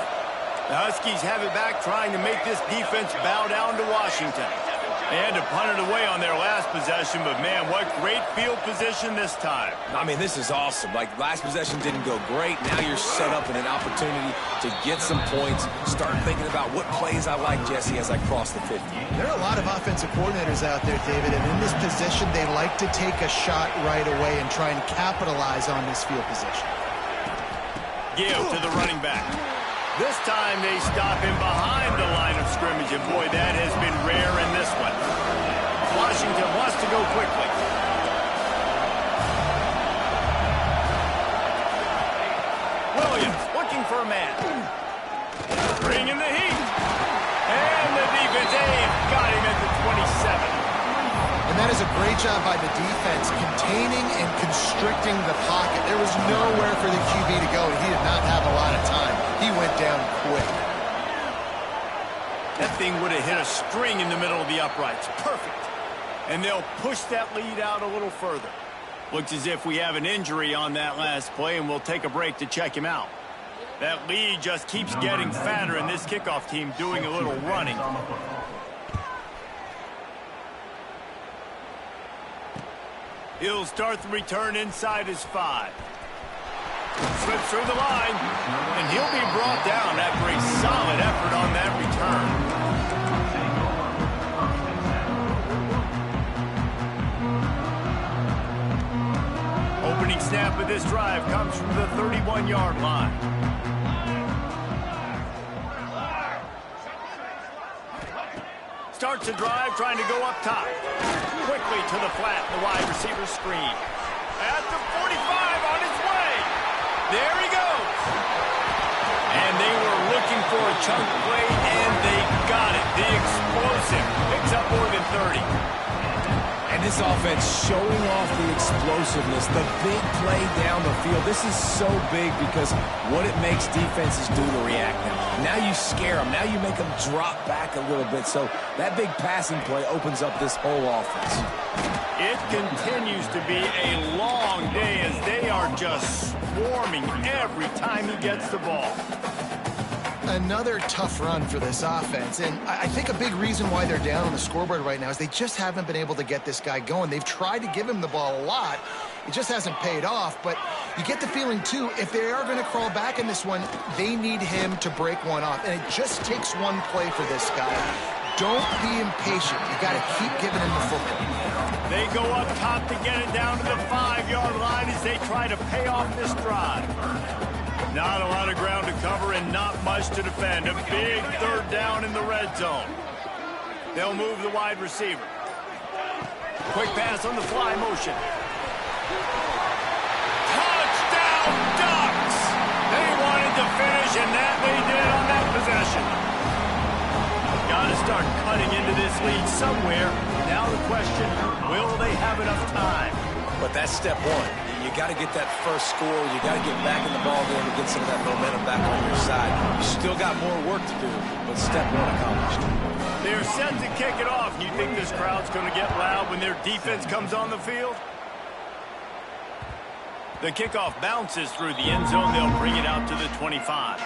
The Huskies have it back, trying to make this defense bow down to Washington. They had to punt it away on their last possession, but man, what great field position this time. I mean, this is awesome. Like, last possession didn't go great. Now you're set up in an opportunity to get some points. Start thinking about what plays I like, Jesse, as I cross the 50. There are a lot of offensive coordinators out there, David, and in this position, they like to take a shot right away and try and capitalize on this field position. Give to the running back. This time they stop him behind the line of scrimmage, and boy, that has been rare in this one. Washington wants to go quickly. Williams looking for a man. Bringing the heat. And the defense got him at the 27. And that is a great job by the defense, containing and constricting the pocket. There was nowhere for the QB to go, and he did not have a lot of time. He went down quick. That thing would have hit a string in the middle of the uprights. Perfect. And they'll push that lead out a little further. Looks as if we have an injury on that last play, and we'll take a break to check him out. That lead just keeps getting fatter, and this kickoff team doing a little running. He'll start the return inside his 5. Slips through the line, and he'll be brought down after a solid effort on that return. Opening snap of this drive comes from the 31-yard line. Starts a drive trying to go up top. Quickly to the flat, the wide receiver screen. At the 45 on his way. There he goes. And they were looking for a chunk play, and they got it. The explosive picks up more than 30. And this offense showing off the explosiveness, the big play down the field. This is so big because what it makes defenses do to react now. Now you scare them. Now you make them drop back a little bit. So that big passing play opens up this whole offense. It continues to be a long day as they are just swarming every time he gets the ball. Another tough run for this offense, and I think a big reason why they're down on the scoreboard right now is they just haven't been able to get this guy going. They've tried to give him the ball a lot. It just hasn't paid off, but you get the feeling, too, if they are going to crawl back in this one, they need him to break one off, and it just takes one play for this guy. Don't be impatient. You got to keep giving him the football. They go up top to get it down to the 5-yard line as they try to pay off this drive. Not a lot of ground to cover and not much to defend. A big 3rd down in the red zone. They'll move the wide receiver. Quick pass on the fly motion. Touchdown, Ducks! They wanted to finish, and that they did on that possession. Got to start cutting into this lead somewhere. Now the question, will they have enough time? But that's step 1. You got to get that first score. You got to get back in the ball game and get some of that momentum back on your side. You still got more work to do, but step 1 accomplished. They're set to kick it off. You think this crowd's going to get loud when their defense comes on the field? The kickoff bounces through the end zone. They'll bring it out to the 25.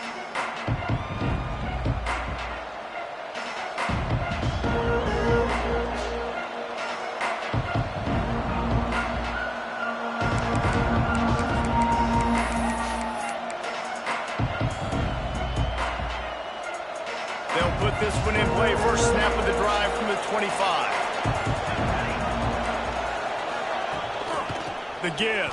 They'll put this one in play. First snap of the drive from the 25. The give.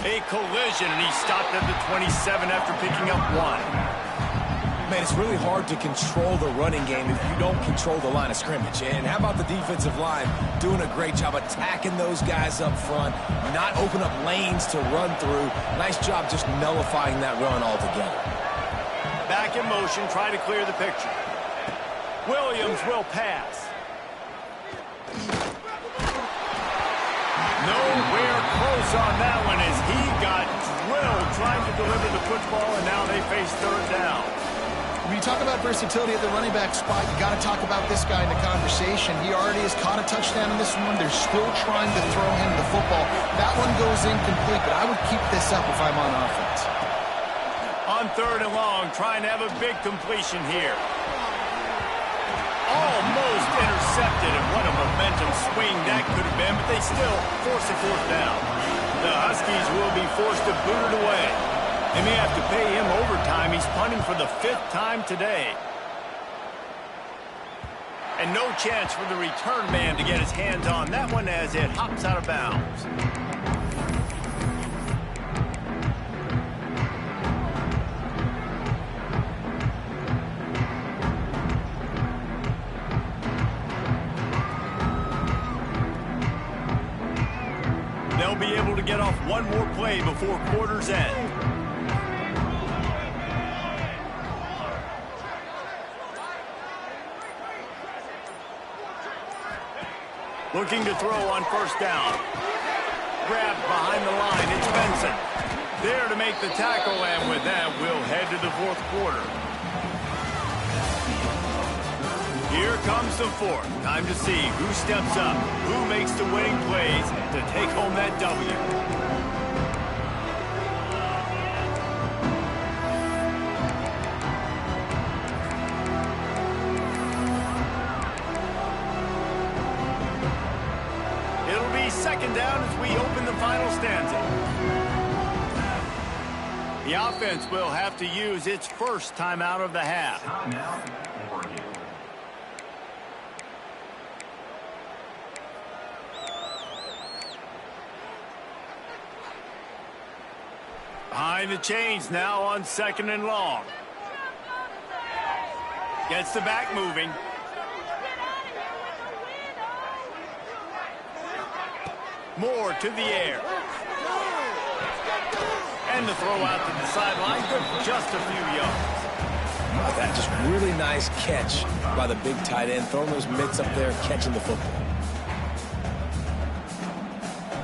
A collision, and he stopped at the 27 after picking up 1. Man, it's really hard to control the running game if you don't control the line of scrimmage. And how about the defensive line doing a great job attacking those guys up front, not open up lanes to run through. Nice job just nullifying that run altogether. Back in motion, try to clear the picture. Williams will pass. Nowhere close on that one as he got drilled trying to deliver the football, and now they face third down. When you talk about versatility at the running back spot, you got to talk about this guy in the conversation. He already has caught a touchdown in this one. They're still trying to throw him the football. That one goes incomplete, but I would keep this up if I'm on offense. On third and long, trying to have a big completion here. Almost intercepted, and what a momentum swing that could have been, but they still force a fourth down. The Huskies will be forced to boot it away. They may have to pay him overtime. He's punting for the 5th time today. And no chance for the return man to get his hands on that one as it hops out of bounds. They'll be able to get off one more play before quarter's end. Looking to throw on first down. Grabbed behind the line, it's Benson. There to make the tackle, and with that, we'll head to the fourth quarter. Here comes the fourth. Time to see who steps up, who makes the winning plays to take home that W. Second down as we open the final stanza. The offense will have to use its first timeout of the half. Behind the chains now on second and long. Gets the back moving. Moore to the air. And the throw out to the sideline, good for just a few yards. That just really nice catch by the big tight end, throwing those mitts up there, catching the football.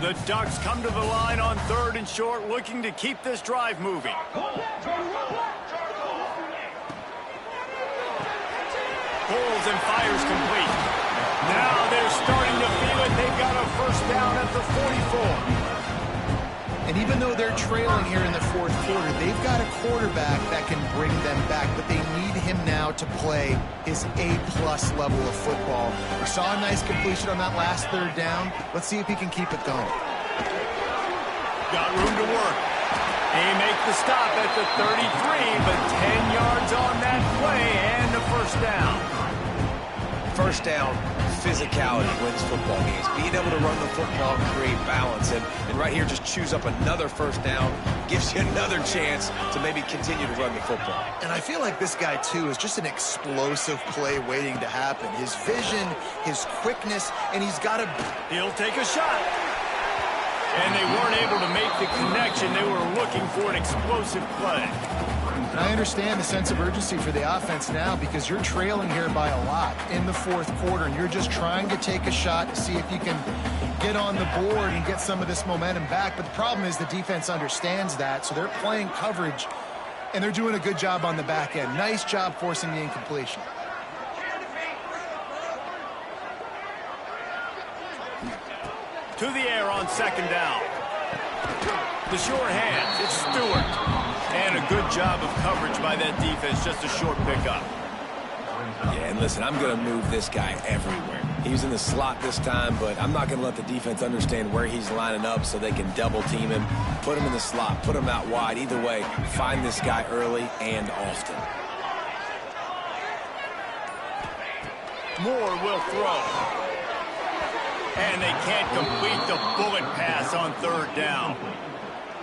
The Ducks come to the line on third and short, looking to keep this drive moving. Pulls and fires complete. Now they're starting to feel it. They've got a first down at the 44. And even though they're trailing here in the fourth quarter, they've got a quarterback that can bring them back, but they need him now to play his A-plus level of football. We saw a nice completion on that last third down. Let's see if he can keep it going. Got room to work. They make the stop at the 33, but 10 yards on that play and a first down. First down, physicality wins football games. Being able to run the football and create balance. And right here, just choose up another first down. Gives you another chance to maybe continue to run the football. And I feel like this guy, too, is just an explosive play waiting to happen. His vision, his quickness, and he's got a... He'll take a shot. And they weren't able to make the connection. They were looking for an explosive play. And I understand the sense of urgency for the offense now because you're trailing here by a lot in the fourth quarter, and you're just trying to take a shot to see if you can get on the board and get some of this momentum back. But the problem is the defense understands that, so they're playing coverage, and they're doing a good job on the back end. Nice job forcing the incompletion. To the air on second down. The short hands, it's Stewart. And a good job of coverage by that defense, just a short pickup. Yeah, and listen, I'm going to move this guy everywhere. He's in the slot this time, but I'm not going to let the defense understand where he's lining up so they can double team him, put him in the slot, put him out wide. Either way, find this guy early and often. Moore will throw. And they can't complete the bullet pass on third down.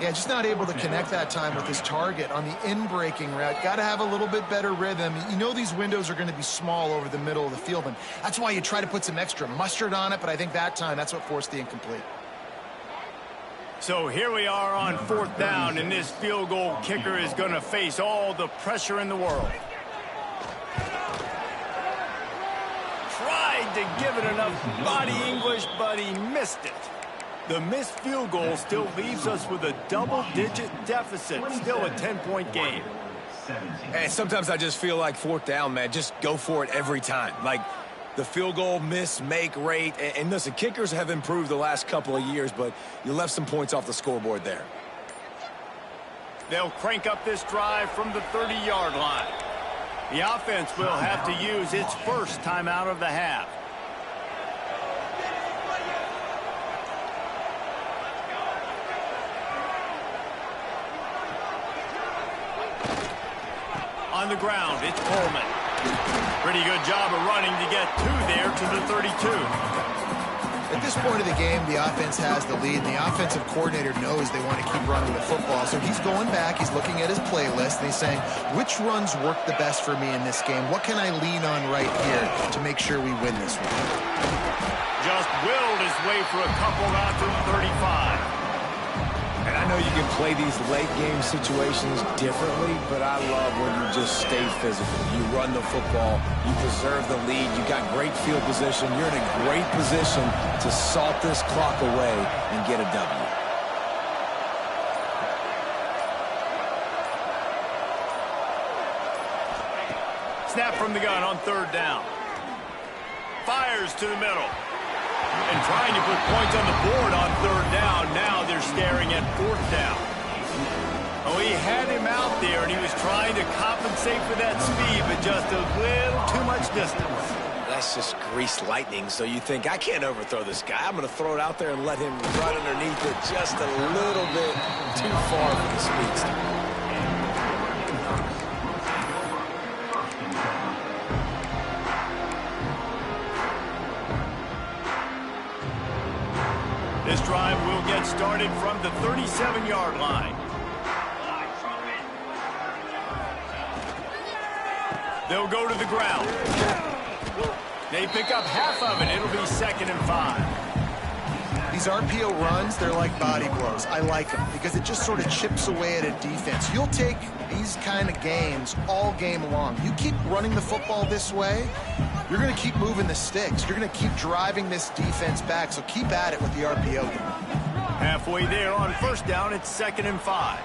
Yeah, just not able to connect that time with his target on the in-breaking route. Got to have a little bit better rhythm. You know these windows are going to be small over the middle of the field, and that's why you try to put some extra mustard on it, but I think that time that's what forced the incomplete. So here we are on fourth down, and this field goal kicker is going to face all the pressure in the world. Tried to give it enough body English, but he missed it. The missed field goal still leaves us with a double-digit deficit, still a 10-point game. And sometimes I just feel like fourth down, man, just go for it every time. Like the field goal miss, make rate. And listen, kickers have improved the last couple of years, but you left some points off the scoreboard there. They'll crank up this drive from the 30-yard line. The offense will have to use its first timeout of the half. On the ground, it's Coleman. Pretty good job of running to get there to the 32. At this point of the game, the offense has the lead, and the offensive coordinator knows they want to keep running the football. So he's going back, he's looking at his playlist, and he's saying, which runs work the best for me in this game? What can I lean on right here to make sure we win this one? Just willed his way for a couple out to the 35. And I know you can play these late game situations differently, but I love when you just stay physical. You run the football, you preserve the lead, you got great field position, you're in a great position to salt this clock away and get a W. Snap from the gun on third down. Fires to the middle. And trying to put points on the board on third down. Now they're staring at fourth down. Oh, he had him out there, and he was trying to compensate for that speed, but just a little too much distance. That's just greased lightning, so you think, I can't overthrow this guy. I'm going to throw it out there and let him run underneath it just a little bit too far for the speedster. This drive will get started from the 37-yard line. They'll go to the ground. They pick up half of it. It'll be 2nd and 5. These RPO runs, they're like body blows. I like them because it just sort of chips away at a defense. You'll take these kind of games all game long. You keep running the football this way, you're going to keep moving the sticks. You're going to keep driving this defense back, so keep at it with the RPO. Halfway there on first down, it's 2nd and 5.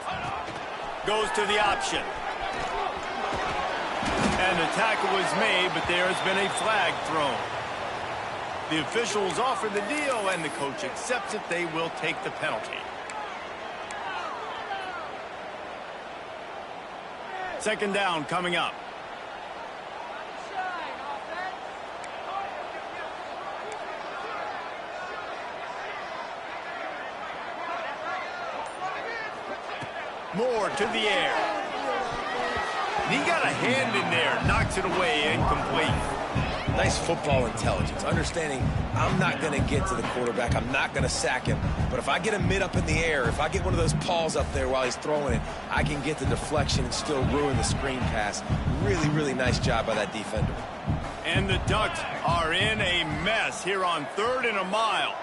Goes to the option. And the tackle was made, but there has been a flag thrown. The officials offer the deal, and the coach accepts it. They will take the penalty. 2nd down coming up. Moore to the air. He got a hand in there, knocks it away, incomplete. Nice football intelligence, understanding I'm not going to get to the quarterback, I'm not going to sack him, but if I get a mid up in the air, if I get one of those paws up there while he's throwing it, I can get the deflection and still ruin the screen pass. Really, really nice job by that defender. And the Ducks are in a mess here on 3rd and a mile.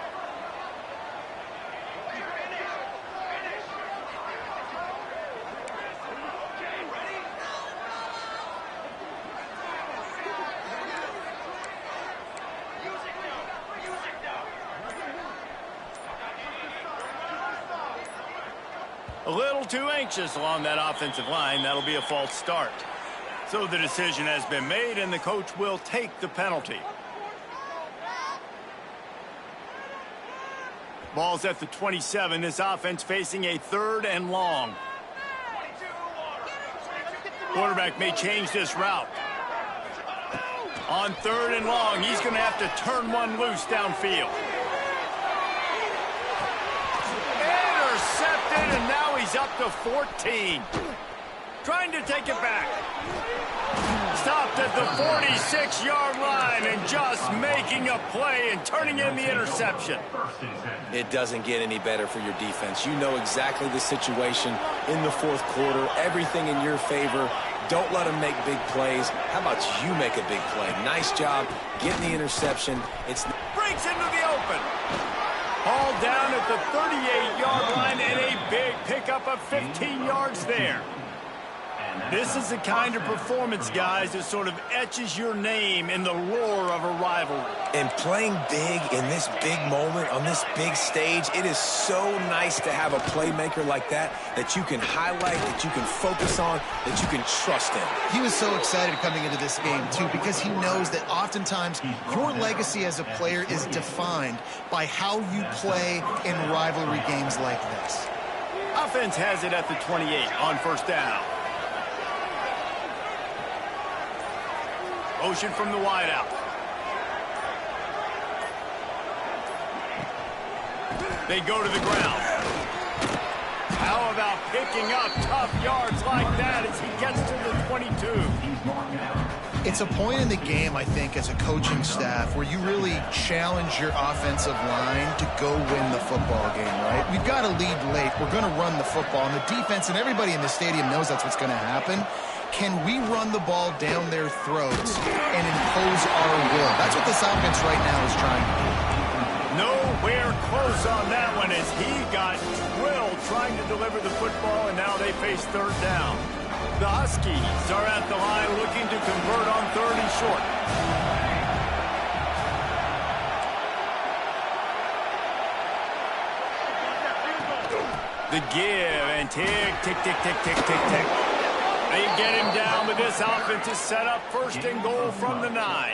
A little too anxious along that offensive line. That'll be a false start. So the decision has been made, and the coach will take the penalty. Ball's at the 27. This offense facing a 3rd and long. Quarterback may change this route. On 3rd and long, he's going to have to turn one loose downfield. Intercepted, and now he's up to 14. Trying to take it back. stopped at the 46-yard line and just making a play and turning in the interception. It doesn't get any better for your defense. You know exactly the situation in the fourth quarter, everything in your favor. Don't let them make big plays. How about you make a big play? Nice job getting the interception. It's breaks into the open. Hauled down at the 38-yard line and a big pickup of 15 yards there. This is the kind of performance, guys, that sort of etches your name in the lore of a rivalry. And playing big in this big moment, on this big stage, it is so nice to have a playmaker like that you can highlight, that you can focus on, that you can trust in. He was so excited coming into this game, too, because he knows that oftentimes your legacy as a player is defined by how you play in rivalry games like this. Offense has it at the 28 on first down. Motion from the wideout. They go to the ground. How about picking up tough yards like that as he gets to the 22? It's a point in the game, I think, as a coaching staff where you really challenge your offensive line to go win the football game, right? We've got to lead late. We're going to run the football. And the defense and everybody in the stadium knows that's what's going to happen. Can we run the ball down their throats and impose our will? That's what this offense right now is trying to do. Nowhere close on that one as he got drilled trying to deliver the football, and now they face third down. The Huskies are at the line looking to convert on third and short. The give and tick, tick, tick, tick, tick, tick, tick. They get him down, but this offense is set up first and goal from the 9.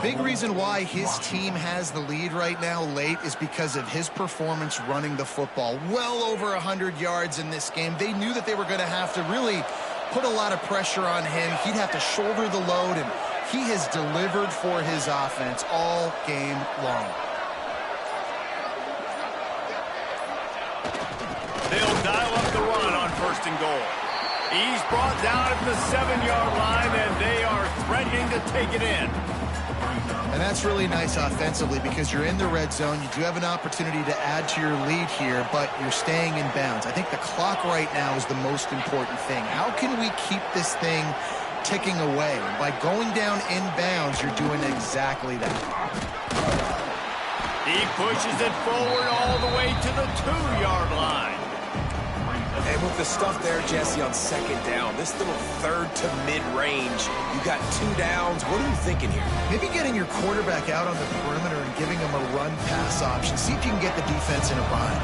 Big reason why his team has the lead right now late is because of his performance running the football. Well over 100 yards in this game. They knew that they were going to have to really put a lot of pressure on him. He'd have to shoulder the load, and he has delivered for his offense all game long. They'll dial up the run on first and goal. He's brought down at the 7-yard line, and they are threatening to take it in. And that's really nice offensively because you're in the red zone. You do have an opportunity to add to your lead here, but you're staying in bounds. I think the clock right now is the most important thing. How can we keep this thing ticking away? And by going down in bounds, you're doing exactly that. He pushes it forward all the way to the 2-yard line. And with the stuff there, Jesse, on second down, this little third to mid-range, you got 2 downs. What are you thinking here? Maybe getting your quarterback out on the perimeter and giving him a run-pass option. See if you can get the defense in a bind.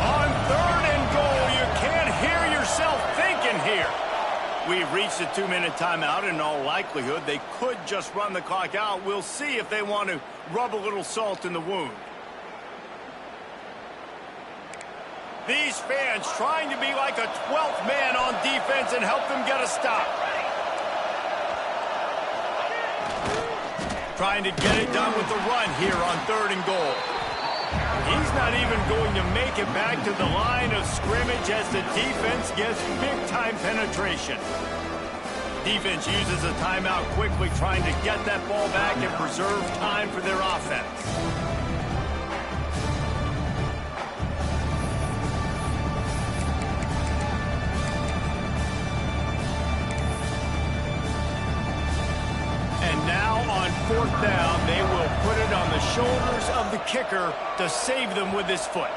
On third and goal, you can't hear yourself thinking here. We've reached a 2-minute timeout. In all likelihood, they could just run the clock out. We'll see if they want to rub a little salt in the wound. These fans trying to be like a 12th man on defense and help them get a stop. Trying to get it done with the run here on third and goal. He's not even going to make it back to the line of scrimmage as the defense gets big-time penetration. Defense uses a timeout quickly, trying to get that ball back and preserve time for their offense. Fourth down, they will put it on the shoulders of the kicker to save them with his foot.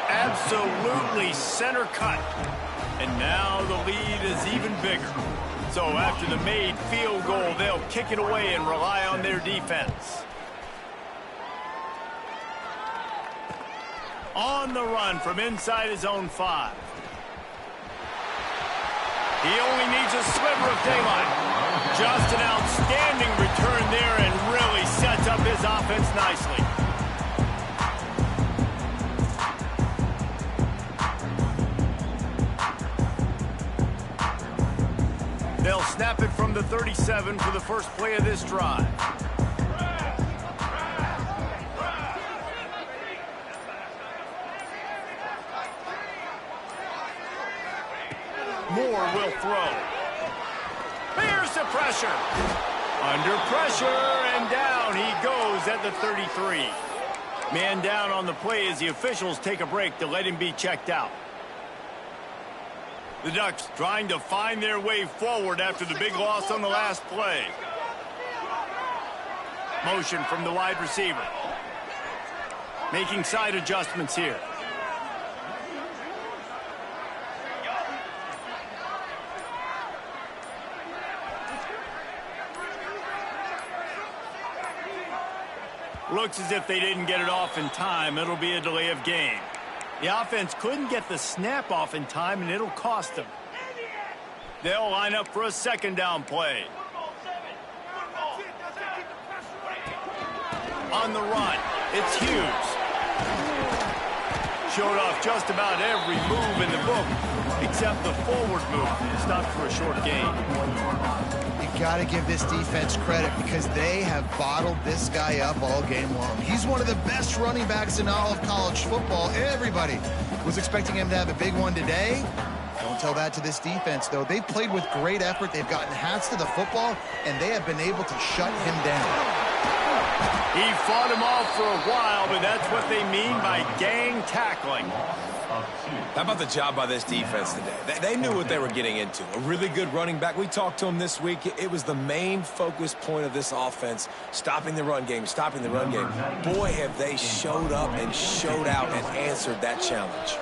Absolutely center cut. And now the lead is even bigger. So after the made field goal, they'll kick it away and rely on their defense. On the run from inside his own 5. He only needs a sliver of daylight. Just an outstanding return there and really sets up his offense nicely. They'll snap it from the 37 for the first play of this drive. Moore will throw. Here's the pressure. Under pressure, and down he goes at the 33. Man down on the play as the officials take a break to let him be checked out. The Ducks trying to find their way forward after the big loss on the last play. Motion from the wide receiver. Making side adjustments here. Looks as if they didn't get it off in time. It'll be a delay of game. The offense couldn't get the snap off in time, and it'll cost them. They'll line up for a second down play. On the run, it's Hughes. Showed off just about every move in the book, except the forward move. Stopped for a short gain. You got to give this defense credit because they have bottled this guy up all game long. He's one of the best running backs in all of college football. Everybody was expecting him to have a big one today. Don't tell that to this defense, though. They've played with great effort. They've gotten hats to the football, and they have been able to shut him down. He fought him off for a while, but that's what they mean by gang tackling. How about the job by this defense today? They knew what they were getting into. A really good running back. We talked to him this week. It was the main focus point of this offense, stopping the run game, stopping the run game. Boy, have they showed up and showed out and answered that challenge.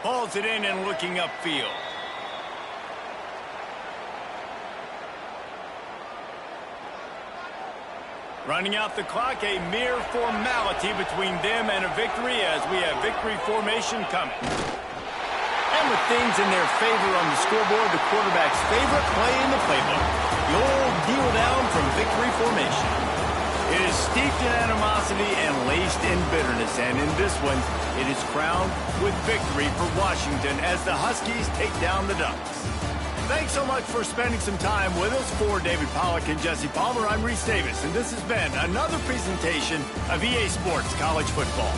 Hauls it in and looking upfield. Running out the clock, a mere formality between them and a victory as we have victory formation coming. And with things in their favor on the scoreboard, the quarterback's favorite play in the playbook, the old heel down from victory formation. It is steeped in animosity and laced in bitterness, and in this one, it is crowned with victory for Washington as the Huskies take down the Ducks. Thanks so much for spending some time with us. For David Pollack and Jesse Palmer, I'm Reese Davis, and this has been another presentation of EA Sports College Football.